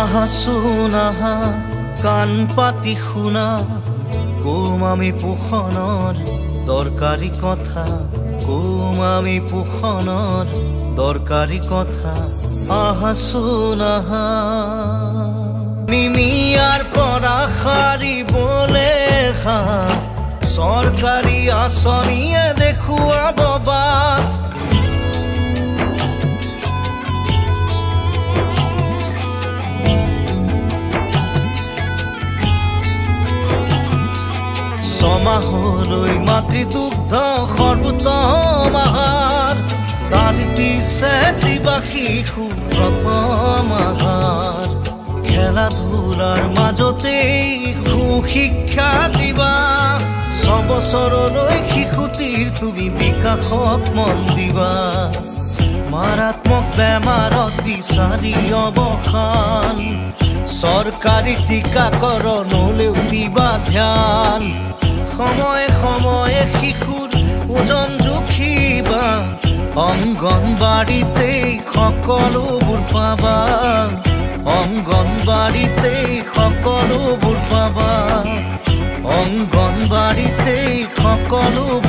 আহাচোন আহা কাণ পাতি শুনা কম আমি পোষণৰ দৰকাৰী কথা কম আমি পোষণৰ দৰকাৰী কথা আহাচোন আহা নিমিয়াৰ পৰা সাৰিবলে চৰকাৰী আঁচনিয়ে দেখুৱাব বাট ছমাহলৈ মাতৃ দুগ্ধ সৰ্বোত্তম আহাৰ তাৰ পিছে দিবা শিশু প্ৰথম আহাৰ খেলা ধূলাৰ মাজতেই সুশিক্ষা দিবা ছবছৰলৈ শিশুটিৰ তুমি বিকাশত মন দিবা মাৰাত্মক বেমাৰত বিচাৰি অৱসান চৰকাৰী টিকাকৰণলৈও দিবা ধ্যান সময়ে সময়ে শিশুৰ ওজন জুখিবা অংগনবাড়ীতেই সকলোবোৰ পাবা অংগনবাড়ীতেই সকলোবোৰ পাবা অংগনবাড়ীতেই সকলোবোৰ